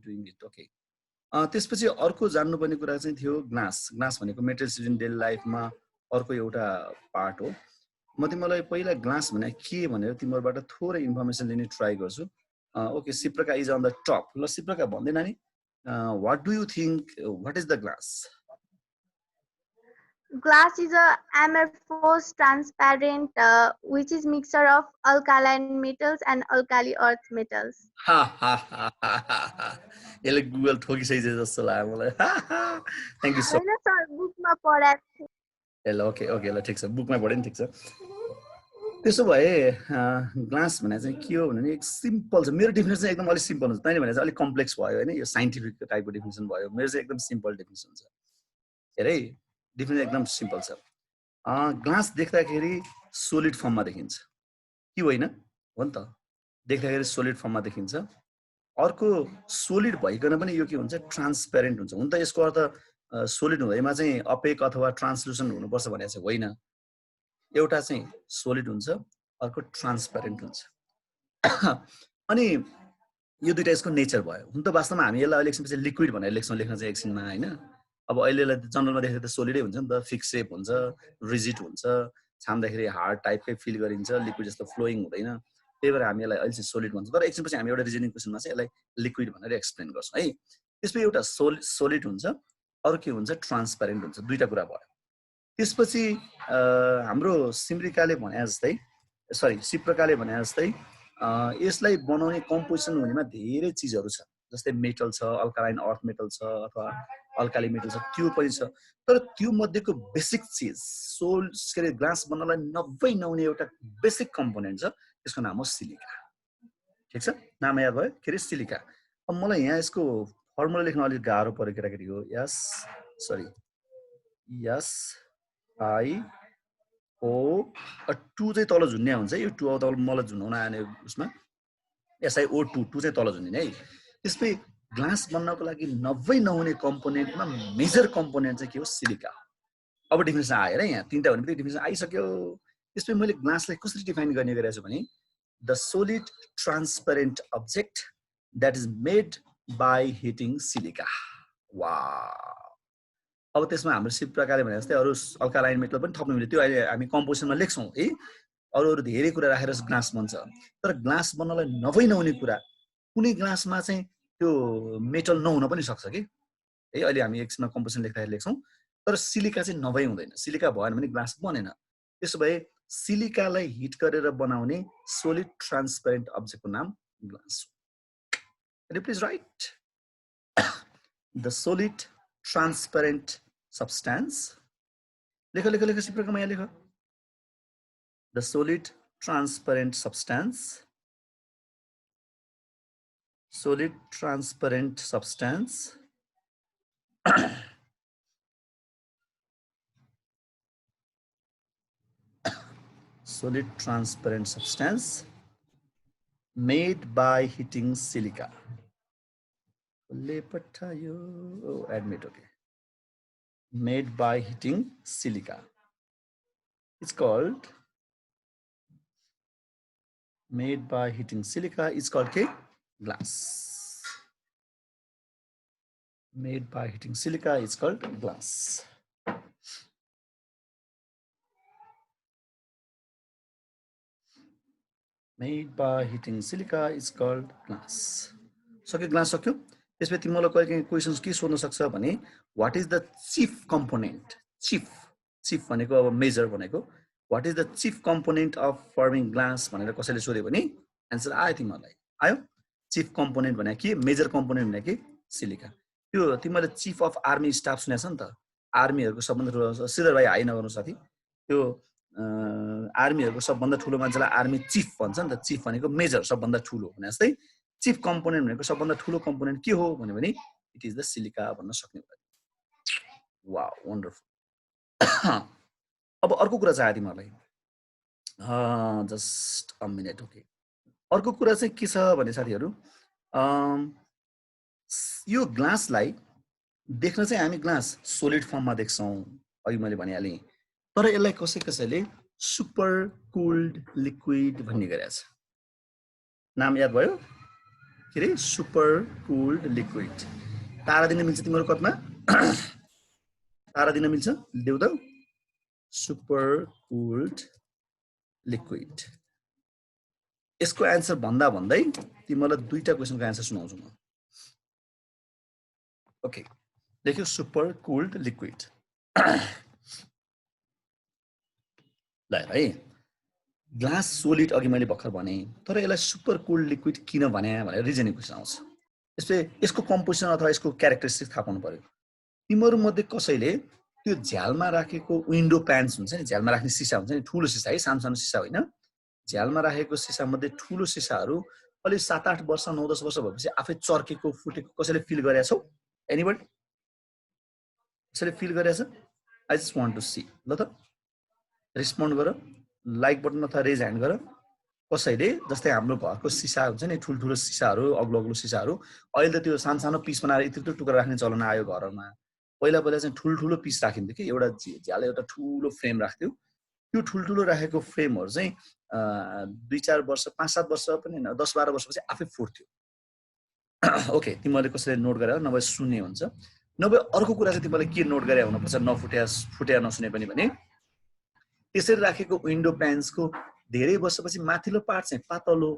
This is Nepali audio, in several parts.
डुइङ इट ओके त्यसपछि अर्को जान्नुपर्ने कुरा चाहिँ थियो ग्लास भनेको मेटेरियल्स इन डेली लाइफमा अर्को एउटा पार्ट हो म तिमीलाई पहिला ग्लास भने के भनेर तिमीहरूबाट थोरै इन्फर्मेसन लिने ट्राई गर्छु ओके सिप्रका इज अन द टप ल सिप्रका भन्दै नानी what do you think what is the glass Glass is a amorphous transparent which is mixture of alkaline metals and alkali earth metals. हा हा हा हा यसले गुगल ठोकिसकेछ जस्तो लाग्यो मलाई थ्यांक यू सो हैन सर बुकमा पढाएको ल ओके ओके ल ठिक छ बुकमा पढे नि ठिक छ त्यसो भए ग्लास भने चाहिँ के हो भने एक सिम्पल छ मेरो डेफिनेसन एकदम अलि सिम्पल हुन्छ तैँले भने चाहिँ अलिक कम्प्लेक्स भयो हैन यो साइन्टिफिक टाइपको डेफिनेसन भयो मेरो चाहिँ एकदम सिम्पल डेफिनेसन छ हेरै डेफिनेसन एकदम सिम्पल छ ग्लास देख्दाखेरि सोलिड फर्ममा देखिन्छ कि होइन हो नि त देख्दाखेरि सोलिड फर्ममा देखिन्छ अर्को सोलिड भइकन पनि यो के हुन्छ ट्रान्सपेरेन्ट हुन्छ हुन त यसको अर्थ सोलिड हुँदैमा चाहिँ अपेक अथवा ट्रान्सलुसन हुनुपर्छ भने चाहिँ होइन एउटा चाहिँ सोलिड हुन्छ अर्को ट्रान्सपेरेन्ट हुन्छ अनि यो दुईटा यसको नेचर भयो हुन त वास्तवमा हामी यसलाई अहिले एकछिनपछि लिक्विड भनेर लेख्छौँ लेख्न चाहिँ एकछिनमा हैन अब अहिलेलाई जनरलमा देखेर त सोलिडै हुन्छ नि त फिक्स सेप हुन्छ रिजिड हुन्छ छाम्दाखेरि हार्ड टाइपकै फिल गरिन्छ लिक्विड जस्तो फ्लोइङ हुँदैन त्यही भएर हामी यसलाई अहिले चाहिँ सोलिड भन्छौँ तर एकछिनपछि हामी एउटा रिजनिङ क्वेसनमा चाहिँ यसलाई लिक्विड भनेर एक्सप्लेन गर्छौँ है त्यसपछि एउटा सोलिड हुन्छ अरू के हुन्छ ट्रान्सपेरेन्ट हुन्छ दुईटा कुरा भयो त्यसपछि हाम्रो सिमरिकाले भने जस्तै सरी सिप्रकाले भने जस्तै यसलाई बनाउने कम्पोजिसन हुनेमा धेरै चिजहरू छ जस्तै मेटल छ अल्कालाइन अर्थ मेटल छ अथवा अल्काली मेटल छ त्यो पनि छ तर त्यो मध्येको बेसिक चिज के अरे ग्लास बन्नलाई नहुने एउटा बेसिक कम्पोनेन्ट छ त्यसको नाम हो सिलिका ठिक छ नाम याद भयो के अरे सिलिका अब मलाई यहाँ यसको फर्मुला लेख्न अलिक गाह्रो पऱ्यो केटाकेटी हो यस आई ओ टू चाहिँ तल झुन्ने हुन्छ यो टू अब तल मलाई झुन्डाउन आने उसमा एसआई ओ टू चाहिँ तल झुन्ने है त्यसपछि ग्लास बन्नको लागि नहुने कम्पोनेन्टमा मेजर कम्पोनेन्ट चाहिँ के हो सिलिका अब डिफिनेसन आयो र यहाँ तीनटा भनेपछि डिफिनेसन आइसक्यो त्यसपछि मैले ग्लासलाई कसरी डिफाइन गर्ने गरेको छु भने the solid transparent object that is made by heating silica wow अब त्यसमा हाम्रो सिप प्रकारले भने जस्तै अरू अल्कालाइन मेटल पनि थप्नु मिल्यो त्यो अहिले हामी कम्पोजिसनमा लेख्छौँ है अरू धेरै कुरा राखेर ग्लास बन्छ तर ग्लास बन्नलाई नहुने कुरा कुनै ग्लासमा चाहिँ त्यो मेटल नहुन पनि सक्छ कि है अहिले हामी एकछिनमा कम्पोजिसन लेख्दाखेरि लेख्छौँ तर सिलिका चाहिँ नभई हुँदैन सिलिका भएन भने ग्लास बनेन त्यसो भए सिलिकालाई हिट गरेर बनाउने सोलिड ट्रान्सपेरेन्ट अब्जेक्टको नाम ग्लास हो please right the solid transparent substance लेख सिप्रकमा यहाँ लेख the solid transparent substance solid transparent substance solid transparent substance made by heating silica le pathayo admit okay made by heating silica. It's called made by heating silica. It's called glass. Made by heating silica. It's called glass. Made by heating silica. It's called glass. सक्यो ग्लास सक्यो त्यसपछि तिमीलाई कहिले क्वेशन्स के सोध्न सक्छ भने what is the chief component chief भनेको अब मेजर भनेको what is the chief component of farming glass भनेर कसैले सोध्यो भने आन्सर आयो तिमीलाई आयो चीफ कम्पोनेन्ट भने के मेजर कम्पोनेन्ट भने के सिलिका त्यो तिमीले चीफ अफ आर्मी स्टाफ सुनेछ नि त आर्मीहरुको सबभन्दा ठुलो श्रीधर भाइ हाइ नगर्नु साथी त्यो आर्मीहरुको सबभन्दा ठुलो मान्छेलाई आर्मी चीफ भन्छ नि त चीफ भनेको मेजर सबभन्दा ठुलो भने जस्तै चीफ कम्पोनेन्ट भनेको सबभन्दा ठुलो कम्पोनेन्ट के हो भने इट इज द सिलिका भन्न सक्ने भयो वाउ वन्डरफुल अब अर्को कुरा चाहिँ आयो तिमीलाई जस्ट अ मिनेट ओके अर्को कुरा चाहिँ के छ भने साथीहरु यो ग्लासलाई देख्न चाहिँ हामी ग्लास सोलिड फर्ममा देख्छौं अघि मैले भनिहाले तर यसलाई कसैले सुपर कुल्ड लिक्विड भन्ने गरेछ नाम याद भयो के रे सुपर कुल्ड लिक्विड तारा दिन मिल्छ तिम्रो कतमा तारा दिन मिल्छ देऊ त सुपर कुल्ड लिक्विड यसको आन्सर भन्दा भन्दै तिमीलाई दुईटा क्वेशनको आन्सर सुनाउँछु म ओके लेख्यो सुपर कुल्ड लिक्विड ल है ग्लास सोलिड अघि मैले भर्खर भने तर यसलाई सुपर कुल्ड लिक्विड किन भने भनेर रिजनिङ क्वेशन आउँछ यसले यसको कम्पोजिसन अथवा यसको क्यारेक्टरिस्टिक्स थाहा पाउनु पर्यो तिम्रो मध्ये कसैले त्यो झ्यालमा राखेको विन्डो प्यान्स हुन्छ नि झ्यालमा राख्ने सिसा हुन्छ नि ठुलो सिसा है सानो सानो सिसा होइन झ्यालमा राखेको सिसा मध्ये ठुलो सिसाहरू अलि 7-8 वर्ष 9-10 वर्ष भएपछि आफै चर्केको फुटेको कसैले फिल गरेका छौ एनीबडी कसैले फिल गरेछ I just want to see ल त रेस्पोन्ड गर लाइक बटन अथवा रेज ह्यान्ड गर कसैले जस्तै हाम्रो घरको सिसा हुन्छ नि ठुल्ठुलो सिसाहरू अग्लो अग्लो सिसाहरू अहिले त त्यो सानो सानो पिस बनाएर यत्रो टुक्रा राख्ने चलन आयो घरमा पहिला पहिला चाहिँ ठुल्ठुलो पिस राखिन्थ्यो कि एउटा झ्याल एउटा ठुलो फ्रेम राख्थ्यो त्यो ठुल्ठुलो राखेको फ्रेमहरू चाहिँ 2-4 वर्ष 5-7 वर्ष पनि 10-12 वर्षपछि आफै फुट्थ्यो ओके तिमीहरूले कसैले नोट गरेर नभए सुन्ने हुन्छ नभए अर्को कुरा चाहिँ तिमीहरूले के नोट गरे हुनुपर्छ फुट्या नसुने पनि भने त्यसरी राखेको विन्डो प्यान्सको धेरै वर्षपछि माथिल्लो पार्ट चाहिँ पातलो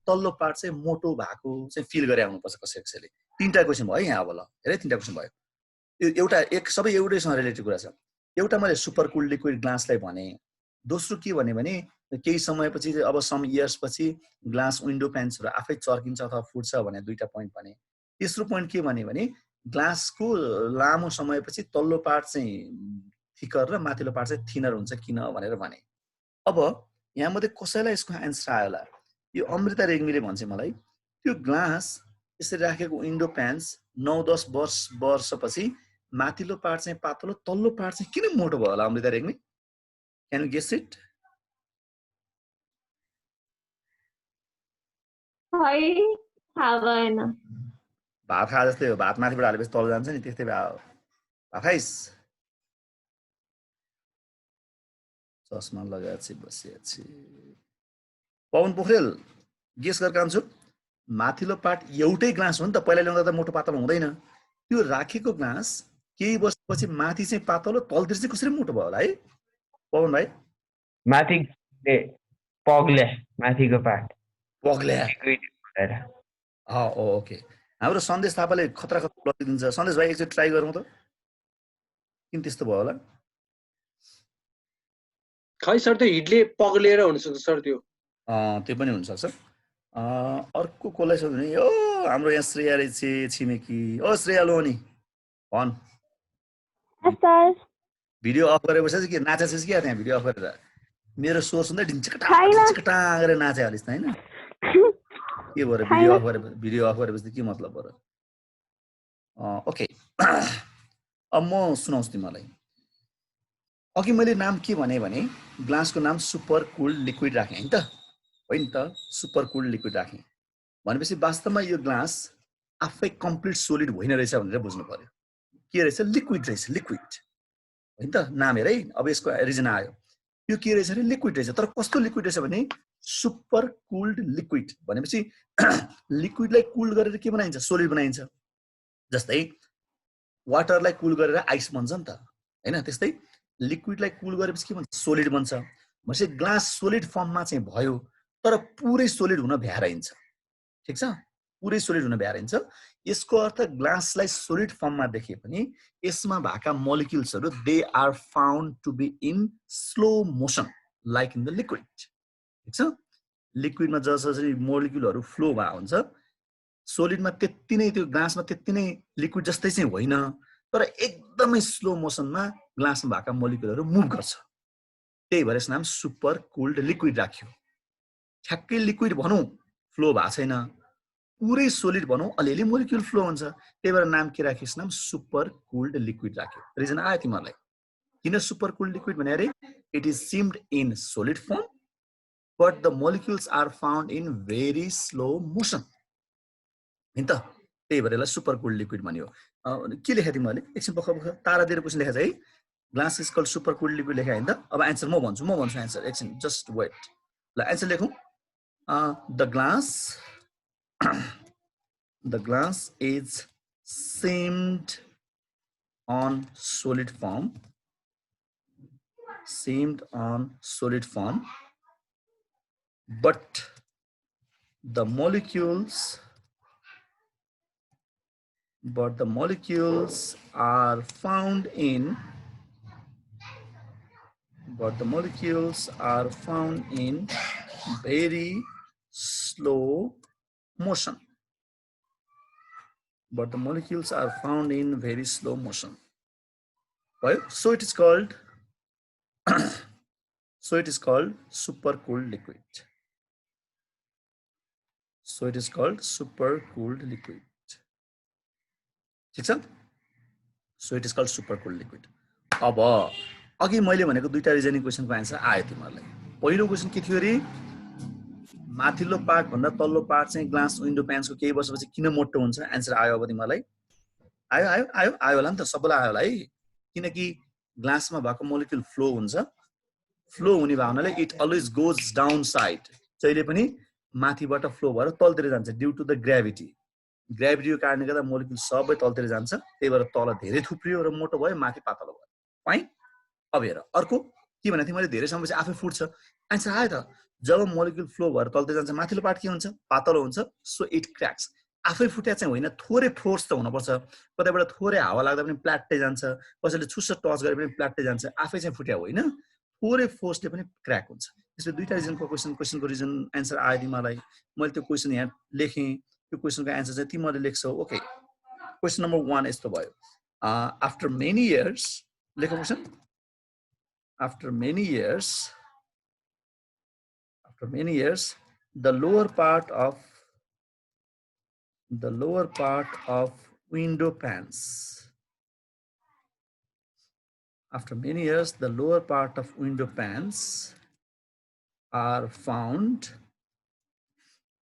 तल्लो पार्ट चाहिँ मोटो भएको चाहिँ फिल गरे आउनुपर्छ कसैले तीनटा क्वेशन भयो यहाँ अब ल हेरे तीनटा क्वेशन भयो एउटा एक सबै एउटैसँग रिलेटेड कुरा छ एउटा मैले सुपर कुल्ड लिक्विड ग्लासलाई भने दोस्रो के भने केही समयपछि अब सम इयर्स पछि ग्लास विन्डो प्यान्सहरू आफै चर्किन्छ अथवा फुट्छ भने दुईटा पोइन्ट भने तेस्रो पोइन्ट के भने ग्लासको लामो समयपछि तल्लो पार्ट चाहिँ थिकर र माथिल्लो पार्ट चाहिँ थिनर हुन्छ किन भनेर भने अब यहाँ मध्ये कसैलाई यसको आन्सर आयो होला यो अमृता रेग्मीले भन्छ मलाई त्यो ग्लास यसरी राखेको विन्डो प्यान्स 9-10 वर्षपछि माथिल्लो पार्ट चाहिँ पातलो तल्लो पार्ट चाहिँ किन मोटो भयो होला Amrita Regmi can you guess it भात खा जस्तै हो भात माथिबाट हालेपछि तल जान्छ नि त्यस्तै भयो भात खाइस चस्मा लगाएपछि बसिएपछि पवन पोखरेल गेस गरेर कान्छु माथिल्लो पार्ट एउटै ग्लास हो नि त पहिला ल्याउँदा त मोटो पातलो हुँदैन त्यो राखेको ग्लास केही वर्षपछि माथि चाहिँ पातलो तलतिर चाहिँ कसरी मोटो भयो होला है पवन भाइ माथि पग्ले माथिको पार्ट पग्ले ओके हाम्रो सन्देश थापाले खतरा लगाइदिन्छ सन्देश भाइ एकचोटि ट्राई गरौँ त किन त्यस्तो भयो होला खै सर त्यो हिटले पग्लेर हुनसक्छ सर त्यो पनि हुनसक्छ अर्को कसलाई छ भने यो हाम्रो यहाँ श्रेया रहेछ छिमेकी ओ श्रेया लोनी भन भिडियो अफ गरेपछि चाहिँ के नाचेछस् क्या त्यहाँ भिडियो अफ गरेर मेरो स्वर सुन्दै ढिन्चकटा गरेर नाचे हालिस् हैन के भयो भिडियो अफ गरेपछि के मतलब भयो ओके अब म सुनाउँछु तिमीलाई अघि मैले नाम के भने ग्लासको नाम सुपर कुल्ड लिक्विड राखेँ हैन त होइन त सुपर कुल्ड लिक्विड राखेँ भनेपछि वास्तवमा यो ग्लास आफै कम्प्लिट सोलिड होइन रहेछ भनेर बुझ्नु पर्यो के रहेछ लिक्विड रहेछ लिक्विड हैन त नाम हेर है अब यसको रिजन आयो यो के रहेछ भने लिक्विड रहेछ तर कस्तो लिक्विड रहेछ भने सुपर कुल्ड लिक्विड भनेपछि लिक्विडलाई कुल गरेर के बनाइन्छ सोलिड बनाइन्छ जस्तै वाटरलाई कुल गरेर आइस बन्छ नि त हैन त्यस्तै लिक्विडलाई कुल गरेपछि के भन्छ सोलिड बन्छ भनेपछि ग्लास सोलिड फर्ममा चाहिँ भयो तर पुरै सोलिड हुन भ्याराइन्छ ठीक छ पुरै सोलिड हुन भ्याराइन्छ यसको अर्थ ग्लासलाई सोलिड फर्ममा देखे पनि यसमा भएका मोलिक्युल्सहरू they are found to be in slow motion like in the liquid ठीक छ लिक्विडमा जसरी मोलिक्युलहरू फ्लो भए हुन्छ सोलिडमा त्यति नै त्यो ग्लासमा त्यति नै लिक्विड जस्तै चाहिँ होइन तर एकदमै स्लो मोसनमा ग्लासमा भएका मोलिक्युलहरू मुभ गर्छ त्यही भएर यसको नाम सुपर कुल्ड लिक्विड राख्यो ठ्याक्कै लिक्विड भनौँ फ्लो भएको छैन पुरै सोलिड भनौँ अलिअलि मोलिक्युल फ्लो हुन्छ त्यही भएर नाम के राख्यो यसको नाम सुपर कुल्ड लिक्विड राख्यो रिजन आयो तिमीहरूलाई किन सुपर कुल्ड लिक्विड भने अरे it is seemed in solid form but the molecules are found in very slow motion हैन त त्यही भएर यसलाई सुपर कुल्ड लिक्विड भन्यो के लेखा तिमीहरूले एकछिन भर्खर तारा दिएर क्वेसन लेखा छ है glass is called super cooled liquid लेखा हैन त अब आन्सर म भन्छु आन्सर एकछिन जस्ट वेट ल आन्सर लेखौँ the glass the glass is seamed on solid form, but the molecules are found in very slow motion. Right? So it is called supercooled liquid. ठिक छ? So it is called supercooled liquid. अब अघि मैले भनेको दुईटा रिजनिङ क्वेशनको आन्सर आयो तिमीहरुलाई. पहिलो क्वेशन के थियो रे? माथिल्लो पार्ट भन्दा तल्लो पार्ट चाहिँ ग्लास विन्डो प्यान्सको केही वर्षपछि किन मोटो हुन्छ? आन्सर आयो अब तिमीहरुलाई? आयो होला नि त, सबैलाई आयो होला है. किनकि ग्लासमा भएको मोलिक्युल फ्लो हुन्छ. फ्लो हुने भावनाले it always goes down side. जहिले पनि माथिबाट फ्लो भएर तलतिर जान्छ ड्यू टु द ग्रेभिटी. ग्रेभिटीको कारणले गर्दा मोलिक्युल सबै तलतिर जान्छ. त्यही भएर तल धेरै थुप्रियो र मोटो भयो, माथि पातलो भयो. फाइन. अब हेर अर्को के भने थिए मैले धेरै समयपछि आफै फुट्छ. आन्सर आयो त. जब मोलिक्युल फ्लो भएर तलतिर जान्छ माथिल्लो पार्ट के हुन्छ? पातलो हुन्छ. So it cracks. आफै फुट्या चाहिँ होइन, थोरै फोर्स त हुनुपर्छ. कतैबाट थोरै हावा लाग्दा पनि प्लाट्टै जान्छ, कसैले छुस्स टच गरे पनि प्लाट्टै जान्छ. आफै चाहिँ फुट्या होइन, थोरै फोर्सले पनि क्रैक हुन्छ. त्यसले दुईटा रिजनको क्वेशनको रिजन आन्सर आयो तिमीलाई. मैले त्यो क्वेशन यहाँ लेखेँ. त्यो क्वेशनको आन्सर चाहिँ तिमीले लेख्छौ. ओके, क्वेशन नम्बर 1 यस्तो भयो. आफ्टर मेनी इयर्स, लेखौ question. After many years the lower part of window pans. After many years, the lower part of window pans are found,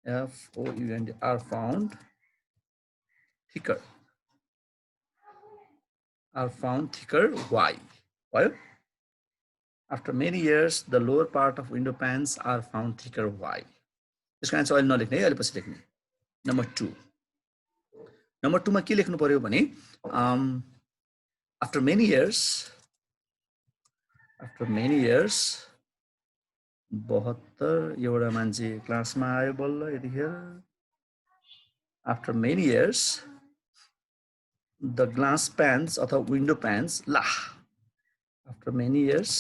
F-O-U-N-D, are found thicker. Why? Why? After many years, the lower part of window pans are found thicker. Why? यसको आन्सर अहिले नलेख्ने है, अहिले पछि लेख्ने. नम्बर 2. नम्बर 2 मा के लेख्नु पर्यो भने आफ्टर मेनी इयर्स 72 एउटा मान्छे क्लासमा आयो बल्ल यतिखेर. After many years the glass panes अथवा विन्डो प्यान्स ला. After many years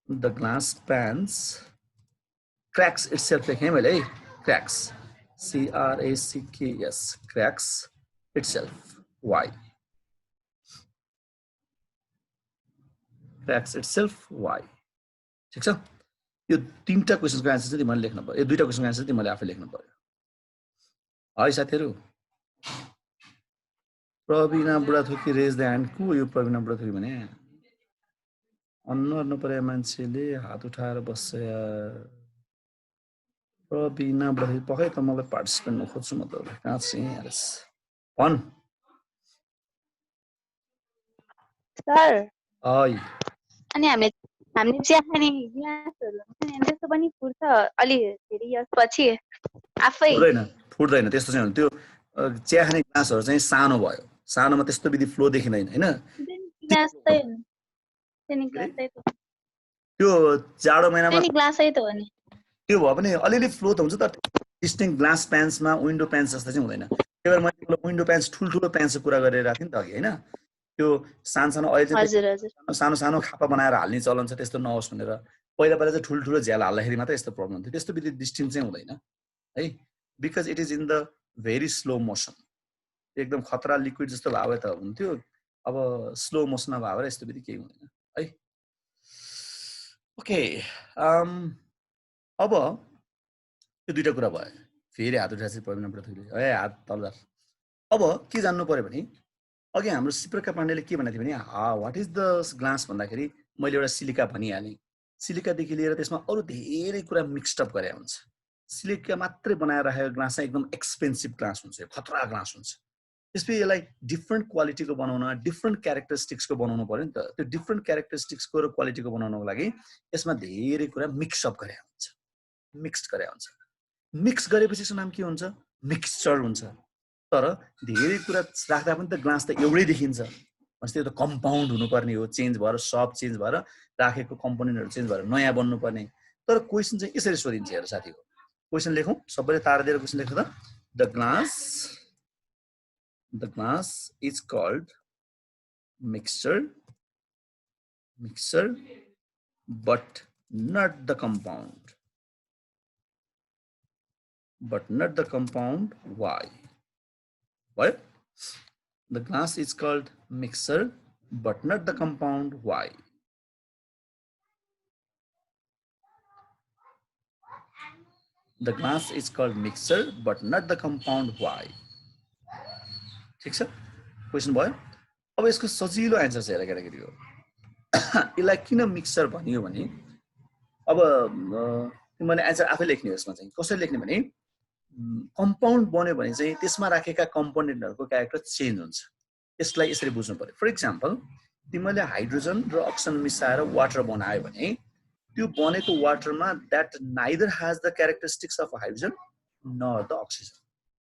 the glass panes cracks itself. लेखेँ मैले है, cracks, C-R-A-C-K-S, cracks itself. Why? Cracks itself. Why? ठिक छ. यो तीनटा क्वेशनको आन्सर चाहिँ तिमीले लेख्नु पर्यो. यो दुईटा क्वेशनको आन्सर तिमीले आफै लेख्नु पर्यो. है साथीहरु. प्रवीणा बुढाथोकी रेज द ह्यान्ड. को यो प्रवीणा बुढाथोकी भने? अनुहार नपरे मान्छेले हात उठाएर बस्छ यार. प्रवीणा बुढाथोकी पक्कै त मलाई पार्टिसिपेन्ट हुन खोज्छु म त. कहाँ चाहिँ यारस भन. सर, आई अनि हामीले चिया खाने ग्लासहरु हुन्छ नि, त्यस्तो पनि फुट्छ अलि धेरै यसपछि आफै. फुट्दैन त्यस्तो चाहिँ. त्यो चिया खाने ग्लासहरु चाहिँ सानो भयो. सानोमा त्यस्तो विधि फ्लो देखिँदैन हैन. त्यो जाडो महिनामा ग्लासै त हो नि. त्यो भयो भने अलिअलि फ्लो त हुन्छ त. डिस्टिङ ग्लास प्यान्समा विन्डो प्यान्स जस्तो चाहिँ हुँदैन. त्यही भएर मैले विन्डो प्यान्स ठुल्ठुलो प्यान्सको कुरा गरेर राखेँ नि त अघि हैन. त्यो सानो अहिले चाहिँ सानो खापा बनाएर हाल्ने चलन छ. त्यस्तो नहोस् भनेर पहिला चाहिँ ठुल्ठुलो झ्याल हाल्दाखेरि मात्रै यस्तो प्रब्लम हुन्थ्यो. त्यस्तो विधि डिस्टिङ चाहिँ हुँदैन है, because it is in the very slow motion. एकदम खतरा लिक्विड जस्तो भए त हुन्थ्यो. अब स्लो मोसनमा भएर यस्तो विधि केही हुँदैन है. ओके, अब यो दुईटा कुरा भयो. फेरि हात उठाएपछि प्रवीणा बुढाथोकीले है हात तलदार. अब के जान्नु पर्यो भने अघि हाम्रो सिप्रका पाण्डेले के भनेको थियो भने व्हाट इज द ग्लास भन्दाखेरि मैले एउटा सिलिका भनिहालेँ. सिलिकादेखि लिएर त्यसमा अरू धेरै कुरा मिक्स्ड अप गरे हुन्छ. सिलिका मात्रै बनाएर राखेको ग्लास चाहिँ एकदम एक्सपेन्सिभ ग्लास हुन्छ, खतरा ग्लास हुन्छ. त्यसपछि यसलाई डिफ्रेन्ट क्वालिटीको बनाउन, डिफ्रेन्ट क्यारेक्टरिस्टिक्सको बनाउनु पर्यो नि त. त्यो डिफ्रेन्ट क्यारेक्टरिस्टिक्सको र क्वालिटीको बनाउनको लागि यसमा धेरै कुरा मिक्स अप गरे हुन्छ. मिक्स गरेपछि यसको नाम के हुन्छ? मिक्सचर हुन्छ. तर धेरै कुरा राख्दा पनि त ग्लास त एउटै देखिन्छ भनेपछि त्यो त कम्पाउन्ड हुनुपर्ने हो चेन्ज भएर सब चेन्ज भएर राखेको कम्पोनेन्टहरु चेन्ज भएर नयाँ बन्नुपर्ने तर क्वेशन चाहिँ यसरी सोधिन्छ हेर साथीको क्वेशन लेखौं सबैले तारा दिएर क्वेशन लेख्नु त the glass is called mixture but not the compound why the glass is called mixture but not the compound why the glass is called mixture but not the compound why ठीक छ क्वेशन भयो अब यसको सजिलो आन्सर चाहिँ हेर केटाकेटी हो यसलाई किन मिक्सचर भनियो भने अब तिमीले आन्सर आफै लेख्ने हो यसमा चाहिँ कसरी लेख्ने भने कम्पाउन्ड बन्यो भने चाहिँ त्यसमा राखेका कम्पोनेन्टहरुको क्यारेक्टर चेन्ज हुन्छ यसलाई यसरी बुझ्नु पर्यो फर एक्जाम्पल तिमीले हाइड्रोजन र अक्सिजन मिसाएर वाटर बनायो भने त्यो बनेको वाटरमा that neither has the characteristics of hydrogen nor the oxygen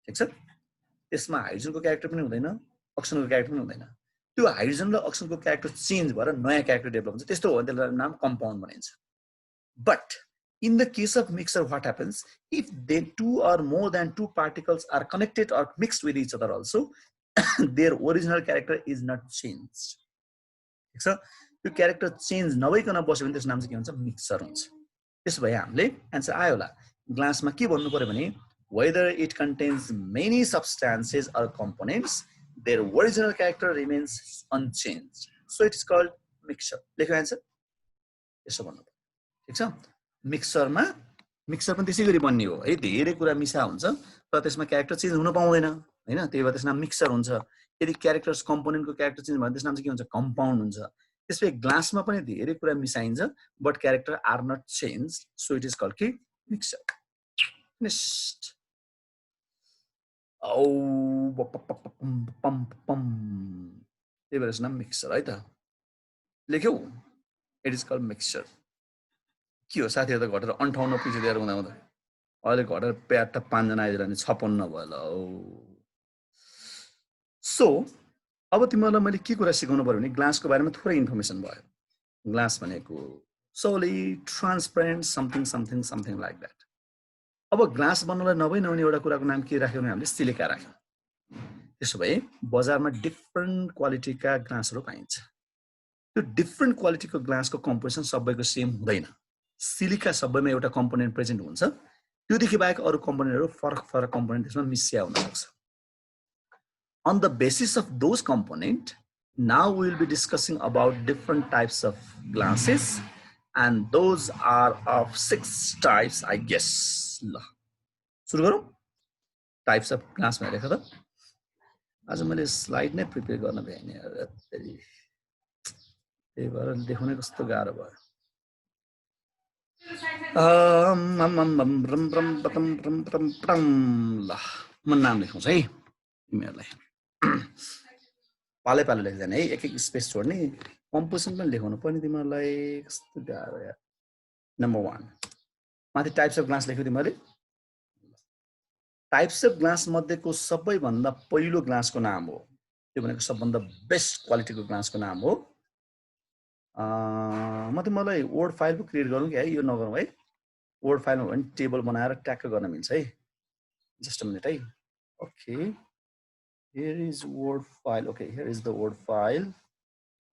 ठीक छ त्यसमा हाइड्रोजनको क्यारेक्टर पनि हुँदैन अक्सिजनको क्यारेक्टर पनि हुँदैन त्यो हाइड्रोजन र अक्सिजनको क्यारेक्टर चेन्ज भएर नयाँ क्यारेक्टर डेभलप हुन्छ त्यस्तो हो भने त्यसलाई नाम कम्पाउन्ड भनिन्छ but in the case of mixture what happens if they two or more than two particles are connected or mixed with each other also their original character is not changed ठीक छ त्यो क्यारेक्टर चेन्ज नभइकन बस्यो भने त्यसको नाम चाहिँ के हुन्छ मिक्सचर हुन्छ त्यसो भए हामीले आन्सर आयो होला ग्लासमा के भन्नु पर्यो भने whether it contains many substances or components their original character remains unchanged so it is called mixture लेख्यो आन्सर यसो भन्नु पर्यो ठीक छ मिक्सचरमा मिक्सचर पनि त्यसै गरी बन्ने हो है धेरै कुरा मिसा हुन्छ तर त्यसमा क्यारेक्टर चेन्ज हुन पाउँदैन हैन त्यही भएर त्यसको नाम मिक्सचर हुन्छ यदि क्यारेक्टर्स कम्पोनेन्टको क्यारेक्टर चेन्ज भयो त्यसको नाम चाहिँ के हुन्छ कम्पाउन्ड हुन्छ त्यसपछि ग्लासमा पनि धेरै कुरा मिसाइन्छ but character are not change so it is called के मिक्सचर नेक्स्ट औ पम पम त्यही भएर यसको नाम मिक्सचर है त लेख्यौ इट इज कल्ड मिक्सचर के हो साथीहरु त घटेर 58 पछि दिएर हुँदा हुँदा अहिले घटेर प्याट त 5 जना आइदिएर नि 56 भयो ल सो अब तिमीलाई मैले के कुरा सिकाउनु पर्यो भने ग्लासको बारेमा थोरै इन्फर्मेसन भयो ग्लास भनेको solid transparent something like that अब ग्लास बन्नलाई नभई नहुने एउटा कुराको नाम के राख्यौ भने हामीले सिलिका राख्यौ त्यसो भए बजारमा डिफरेन्ट क्वालिटीका ग्लासहरु पाइन्छ त्यो डिफरेन्ट क्वालिटीको ग्लासको कम्पोजिसन सबैको सेम हुँदैन सिलिका सबैमा एउटा कम्पोनेन्ट प्रेजेन्ट हुन्छ त्योदेखि बाहेक अरु कम्पोनेन्टहरु फरक कम्पोनेन्ट त्यसमा मिसिया हुन सक्छ on the basis of those component now we will be discussing about different types of glasses and those are of 6 types I guess ल सुरु गरौँ टाइप्स अफ ग्लास भनेर लेख त आज मैले स्लाइड नै प्रिपेयर गर्न भएन यार त्यही भएर देखाउनै कस्तो गाह्रो भयो ल म नाम लेखाउँछु है तिमीहरुलाई पाले पाले लेख्दैन है एक स्पेस छोड्ने कम्पोजिसन पनि लेखाउनु पर्ने तिमीहरुलाई कस्तो गाह्रो यार नम्बर 1 माथि टाइप्स अफ ग्लास लेख्यौ तिमीहरुले टाइप्स अफ ग्लास मध्येको सबैभन्दा पहिलो ग्लासको नाम हो त्यो भनेको सबभन्दा बेस्ट क्वालिटीको ग्लासको नाम हो म तिमीलाई वर्ड फाइल पो क्रिएट गरौँ कि है यो नगरौँ है वर्ड फाइलमा भने टेबल बनाएर ट्याग गर्न मिल्छ है जस्ट अ मिनेट है okay here is word file okay here is the word file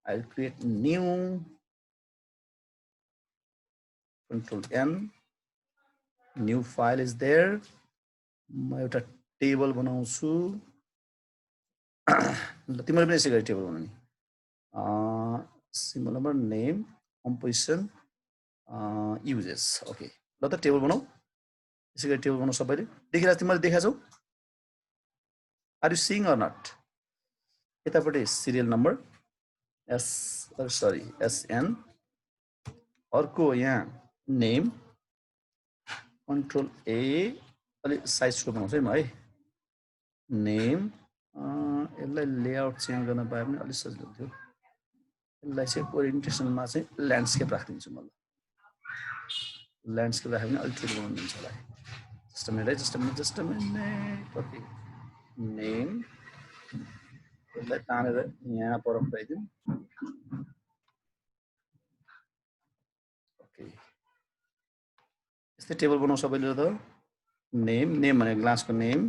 I'll create new control N new file is there म एउटा टेबल बनाउँछु ल तिमीले पनि यसै गरी टेबल बनाउनु नि symbol number name composition uses okay ल त टेबल बनाऊ यसै गरी टेबल बनाऊ सबैले देखिरा तिमीले देखाछौ Are you seeing or not? यतापट्टि serial number SN अर्को यहाँ name control A अलि साइज को बनाउँछु है म है name यसलाई लेआउट चेन्ज गर्न पाए पनि अलि सजिलो हुन्थ्यो यसलाई चाहिँ ओरिएन्टेसनमा चाहिँ ल्यान्डस्केप राख्दिन्छु म ल्यान्डस्केप राखे पनि अलि ठुलो बनाउनु हुन्छ होला just a minute okay name यसलाई तानेर यहाँ पर पुर्याइदिउँ ओके यस्तै टेबल बनाउँ सबैले त नेम नेम भने ग्लासको नेम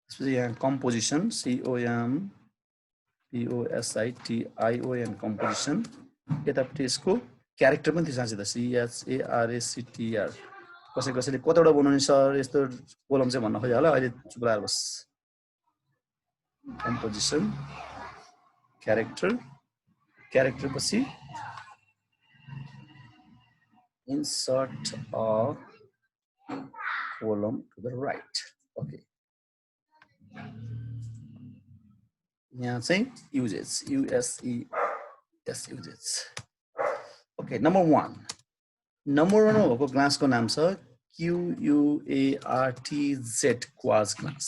त्यसपछि यहाँ कम्पोजिसन COM POSITION कम्पोजिसन यतापट्टि यसको क्यारेक्टर पनि थियो साँच्चै त CHARACTR कसैले कतिवटा बनाउने सर यस्तो कोलम चाहिँ भन्न खोजे होला अहिले चुप लाएर बस कम्पोजिसन क्यारेक्टर पछि insert a column to the right okay यहाँ चाहिँ uses uses okay number 1 भएको ग्लासको नाम छ QUARTZ quartz glass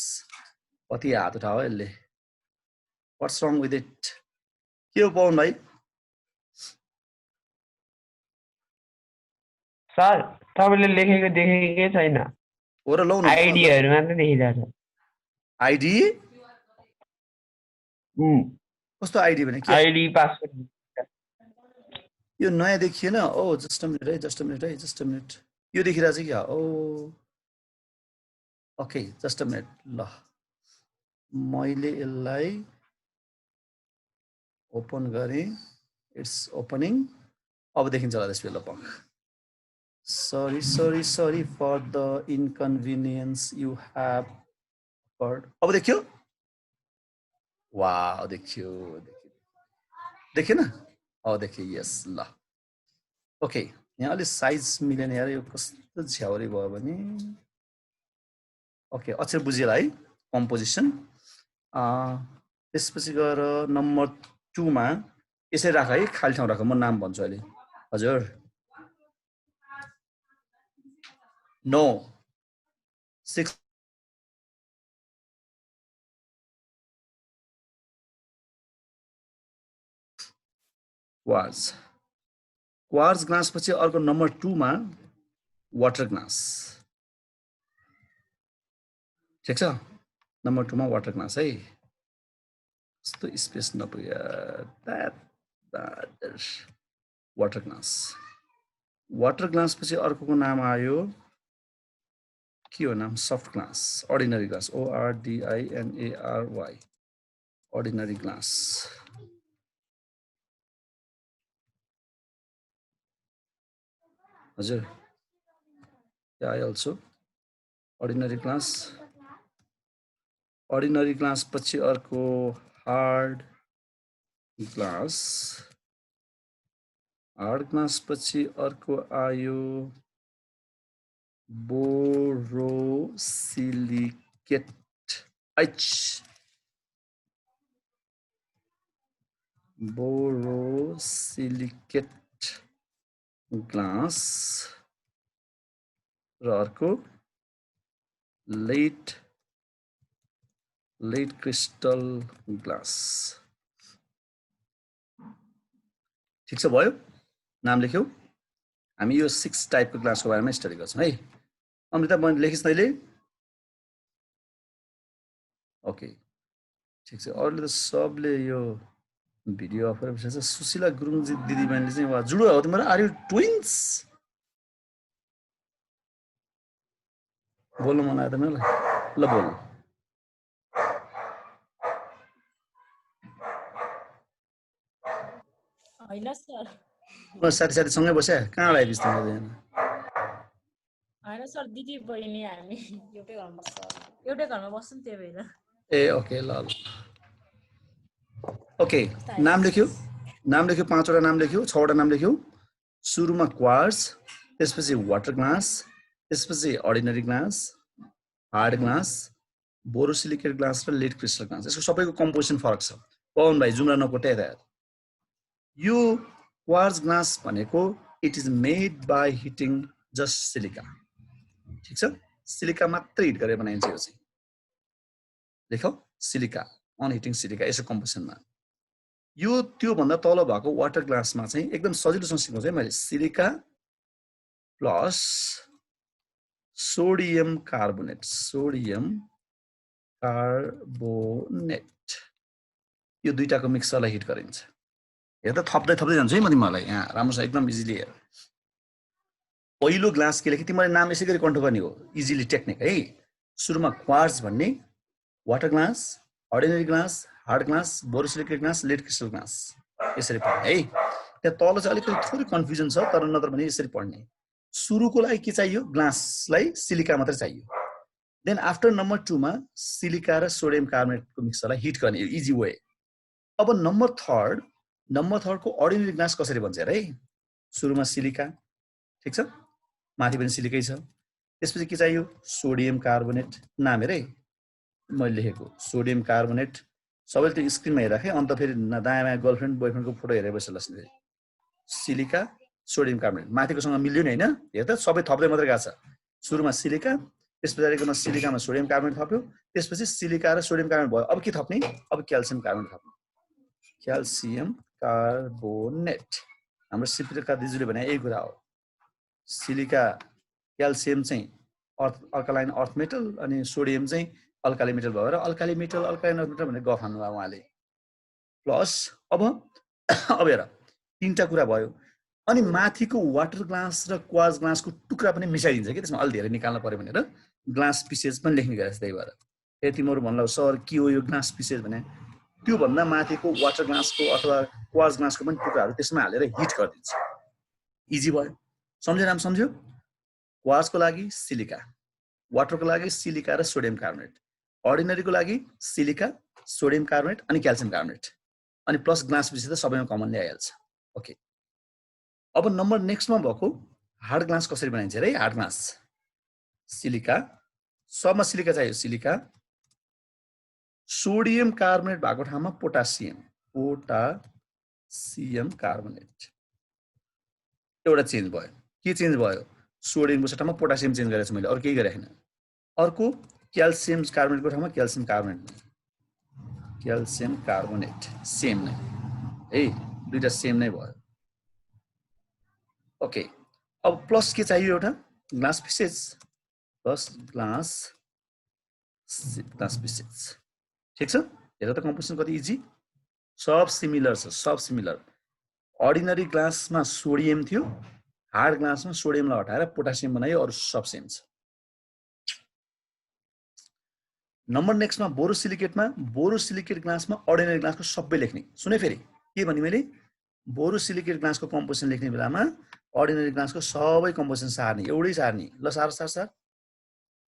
कति हात उठाओ यसले what's wrong with it के हो पवन भाइ सर तपाईले लेखेको देखेकै छैन हो र लौ न आइडियाहरु मात्र देखिरहेछ आइडी कस्तो आइडी भने के आइडी पासवर्ड यो नयाँ देखिएन ओ जस्ट अ मिनेट यो देखिरहेछ क्या ओ ओके जस्ट अ मिनेट ल मैले यसलाई ओपन गरेँ इट्स ओपनिङ अब देखिन्छ होला त्यसले ल पक्क sorry for the inconvenience you have heard अब देखियो वाउ देखियो देखेन अब देखियो यस ल ओके यहाँ अलि साइज मिलेन यार यो कस्तो झ्याउरी भयो भने ओके अक्षर बुझिएला है कम्पोजिसन त्यसपछि गएर नम्बर 2 मा यसै राख है खाली ठाउँ राख म नाम भन्छु अहिले हजुर No. 6 quartz glass पछि अर्को नम्बर 2 मा वाटर ग्लास ठिक छ नम्बर 2 मा वाटर ग्लास है कस्तो स्पेस नपुग्यो वाटर ग्लास पछि अर्कोको नाम आयो के हो नाम soft glass ordinary glass ORDINARY ordinary glass हजुर I also ordinary glass पछि अर्को हार्ड ग्लास पछि अर्को आयो बोरोसिलिकेट ग्लास र अर्को लेट क्रिस्टल ग्लास ठिक छ भयो नाम लेख्यौ हामी यो 6 टाइपको ग्लासको बारेमा स्टडी गर्छौं है अमृता बहिनी लेखिस् तैले ओके ठिक छ अरूले त सबले यो भिडियो अफर गरेछ सुशीला गुरुङजी दिदी बहिनीले चाहिँ वा जुडो हो तिम्रो आर यु ट्विन्स बोल्नु मन आयो त मलाई ल बोल हैन सर म साथी सँगै बस्या कहाँ आइबिस् तिम्रो हैन सर दिदी बहिनी हामी एउटै घरमा बस्छौं त्यही भएर ए ओके ल ओके नाम लेख्यो 5 वटा नाम लेख्यो 6 वटा नाम लेख्यो सुरुमा क्वार्ट्ज त्यसपछि वाटर ग्लास त्यसपछि ordinary glass hard glass borosilicate glass र लेड क्रिस्टल ग्लास यसको सबैको कम्पोजिसन फरक छ पवन भाइ जुम्रा नकोटे यता यो क्वार्ट्ज ग्लास भनेको it is made by heating just silica ठीक छ सिलिका मात्र हिट गरेर बनाइन्छ यो चाहिँ लेखौ सिलिका अन हिटिङ सिलिका यसको कम्पोजिसनमा यो त्यो भन्दा तल भएको वाटर ग्लासमा चाहिँ एकदम सजिलोसँग सिकाउँछु है मैले सिलिका प्लस सोडियम कार्बोनेट यो दुईटाको मिक्सरलाई हिट गरिन्छ। हेर त थप्दै जान्छु है म तिमीहरूलाई यहाँ राम्रोसँग एकदम इजिली हेर। पहिलो ग्लास के लेखेँ तिमीले नाम यसै गरी कन्ट्रोल गर्ने हो, इजिली टेक्निक है। सुरुमा क्वार्ट्ज भन्ने, water glass, ordinary glass, hard glass, borosilicate glass, lead crystal glass, यसरी पढ्ने है। त्यहाँ तल चाहिँ अलिकति थोरै कन्फ्युजन छ, तर नत्र भने यसरी पढ्ने। सुरुको लागि के चाहियो, ग्लासलाई सिलिका मात्रै चाहियो। देन आफ्टर नम्बर 2 मा सिलिका र सोडियम कार्बोनेटको मिक्सरलाई हिट गर्ने, इजी वे। अब नम्बर 3 को अर्डिनरी ग्लास कसरी बन्छ है। सुरुमा सिलिका, ठीक छ, माथि पनि सिलिकै छ। त्यसपछि के चाहियो, सोडियम कार्बोनेट, नाम हेर है मैले लेखेको सोडियम कार्बोनेट। सबैले त्यो स्क्रिनमा हेरिराखे, अन्त फेरि दायाँ बायाँ गर्लफ्रेन्ड बोयफ्रेन्डको फोटो हेरेर बस्छ। सिलिका सोडियम कार्बोनेट माथिकोसँग मिल्यो नि हैन, हेर त सबै थप्दै मात्रै गएको छ। सुरुमा सिलिका, त्यस पछाडिकोमा सिलिकामा सोडियम कार्बोनेट थप्यो, त्यसपछि सिलिका र सोडियम कार्बोनेट भयो। अब के थप्ने, अब क्याल्सियम कार्बोनेट थप्ने, क्याल्सियम कार्बोनेट। हाम्रो सिप्रिका दिजुले भने यही कुरा हो। सिलिका क्याल्सियम चाहिँ अल्कालाइन अर्थ मेटल, अनि सोडियम चाहिँ अल्काली मेटल भयो र alkali metal alkaline earth metal भनेर गफ हान्नुभयो उहाँले। प्लस अब हेर 3टा कुरा भयो। अनि माथिको वाटर ग्लास र क्वार्ट्ज ग्लासको टुक्रा पनि मिसाइदिन्छ कि, त्यसमा अलि धेरै निकाल्न पर्यो भनेर ग्लास पिसेज पनि लेख्ने गरेछ। त्यही भएर तिमीहरू भन्ला सर के हो यो ग्लास पिसेज भने, त्यो भन्दा माथिको वाटर ग्लासको अथवा क्वार्ट्ज ग्लासको पनि टुक्राहरू त्यसमा हालेर हिट गरिदिन्छ। इजी भयो, सम्झ्यो नाम सम्झ्यो। क्वार्ट्जको लागि सिलिका, वाटरको लागि सिलिका र सोडियम कार्बोनेट, अर्डिनरीको लागि सिलिका, सोडियम कार्बोनेट अनि क्याल्सियम कार्बोनेट, अनि प्लस ग्लास पिसेज त सबैमा कमनली आइहाल्छ। ओके, अब नम्बर नेक्स्टमा भएको हार्ड ग्लास कसरी बनाइन्छ है। हार्ड ग्लास सिलिका, सबमा सिलिका चाहियो, सिलिका, सोडियम कार्बोनेट भएको ठाउँमा पोटासियम कार्बोनेट, एउटा चेन्ज भयो। के चेन्ज भयो, सोडियमको सट्टामा पोटासियम चेन्ज गरेको छु मैले, अरू केही गरेको छैन। अर्को क्याल्सियम कार्बोनेटको ठाउँमा क्याल्सियम कार्बोनेट सेम नै है, दुईटा सेम नै भयो। ओके, अब प्लस के चाहियो, एउटा glass pieces, plus glass pieces, ठिक छ। हेर त कम्पोजिसन कति इजी, सब सिमिलर छ, सब सिमिलर। अर्डिनरी ग्लासमा सोडियम थियो, हार्ड ग्लासमा सोडियमलाई हटाएर पोटासियम बनायो, अरू सब सेम छ। नम्बर नेक्स्टमा बोरोसिलिकेट ग्लासमा अर्डिनरी ग्लासको सबै लेख्ने। सुने फेरि के भने मैले, बोरोसिलिकेट ग्लासको कम्पोजिसन लेख्ने बेलामा अर्डिनरी ग्लासको सबै कम्पोजिसन सार्ने, एउटै सार्ने। ल सार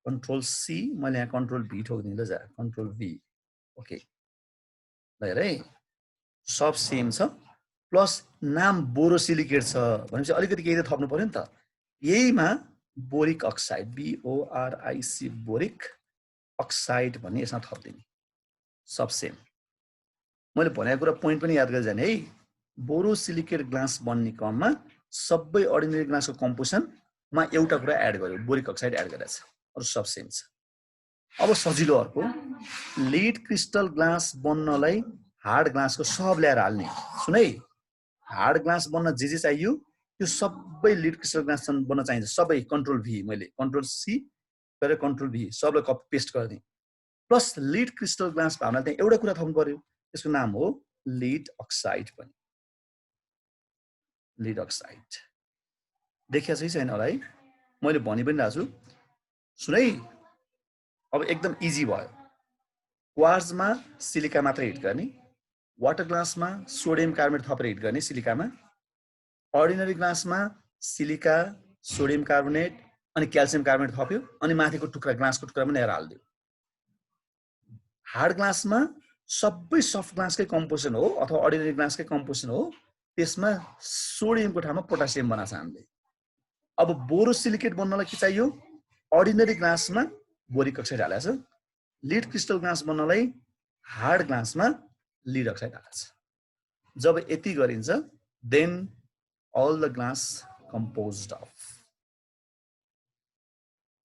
कन्ट्रोल सी, मैले यहाँ कन्ट्रोल भी ठोक्दिएँ, ल जा कन्ट्रोल भी। ओके, ल हेर है सब सेम छ। प्लस नाम बोरोसिलिकेट छ भनेपछि अलिकति केही त थप्नु पर्यो नि त। यहीमा boric oxide, BORIC, boric oxide भन्ने यसमा थप्दिने, सब सेम। मैले भनेको कुरा पोइन्ट पनि याद गरेर जाने है। बोरोसिलिकेट ग्लास बन्ने क्रममा सबै अर्डिनरी ग्लासको कम्पोजिसनमा एउटा कुरा एड गर्यो, बोरिक अक्साइड एड गरेछ, अरू सब सेम छ। अब सजिलो अर्को, लिड क्रिस्टल ग्लास बन्नलाई हार्ड ग्लासको सब ल्याएर हाल्ने। सुन है, हार्ड ग्लास बन्न जे चाहियो त्यो सबै लिड क्रिस्टल ग्लास बन्न चाहिन्छ, सबै। कन्ट्रोल भी, मैले कन्ट्रोल सी गरेर कन्ट्रोल भी सबलाई कपी पेस्ट गरिदिएँ। प्लस लिड क्रिस्टल ग्लास भावना त्यहाँ एउटा कुरा थप्नु पर्यो, त्यसको नाम हो लिड अक्साइड पनि। लिड अक्साइड देखिया छैन होला है, मैले भनि पनि रहेको छु। सुन है, अब एकदम इजी भयो। क्वार्ट्जमा सिलिका मात्र हिट गर्ने, वाटर ग्लासमा सोडियम कार्बोनेट थपेर हिट गर्ने सिलिकामा, अर्डिनरी ग्लासमा सिलिका, सोडियम कार्बोनेट अनि क्याल्सियम कार्बोनेट थप्यो, अनि माथिको टुक्रा ग्लासको टुक्रा पनि ल्याएर हाल्दियो। हार्ड ग्लासमा सबै सफ्ट ग्लासकै कम्पोजिसन हो अथवा अर्डिनरी ग्लासकै कम्पोजिसन हो, त्यसमा सोडियमको ठाउँमा पोटासियम बनाछ हामीले। अब बोरोसिलिकेट बन्नलाई के चाहियो, अर्डिनरी ग्लासमा बोरिक अक्साइड हालेको छ, लिड क्रिस्टल ग्लास बन्नलाई हार्ड ग्लासमा लिड अक्साइड हालेको छ। जब यति गरिन्छ then all the glass composed of।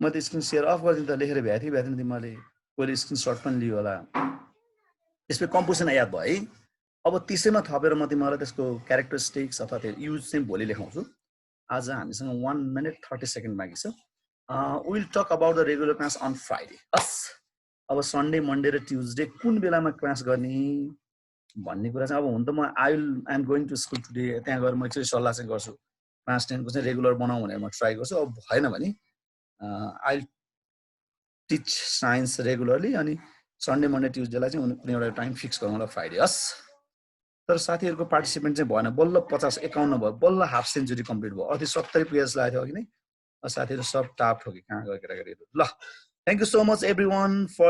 म त स्क्रिन शेयर अफ गरिदिनु त, लेखेर भ्याएको थिएँ तिमीले, कोहीले स्क्रिनसट पनि लियो होला। त्यसपछि कम्पोजिसन याद भयो है। अब त्यसैमा थपेर म तिमीलाई त्यसको क्यारेक्टरिस्टिक्स अथवा त्यो युज चाहिँ भोलि लेखाउँछु। आज हामीसँग 1 minute 30 सेकेन्ड बाँकी छ। Will talk about the regular class on Friday हस् अब सन्डे मन्डे र ट्युजडे कुन बेलामा क्लास गर्ने भन्ने कुरा चाहिँ अब हुन त म I am going to school today त्यहाँ गएर म एकचोटि सल्लाह चाहिँ गर्छु क्लास 10 को चाहिँ रेगुलर बनाऊ भनेर म ट्राई गर्छु अब भएन भने आई टिच साइन्स रेगुलरली अनि सन्डे मन्डे ट्युजडेलाई चाहिँ कुनै एउटा टाइम फिक्स गरौँ होला फ्राइडे हस् तर साथीहरूको पार्टिसिपेन्ट चाहिँ भएन बल्ल 50-51 भयो बल्ल हाफ सेन्चुरी कम्प्लिट भयो अझै 70 पेज लागेको थियो अघि नै साथीहरू सब टाप ठोके कहाँ गयो केटाकेटीहरू ल thank you so much everyone for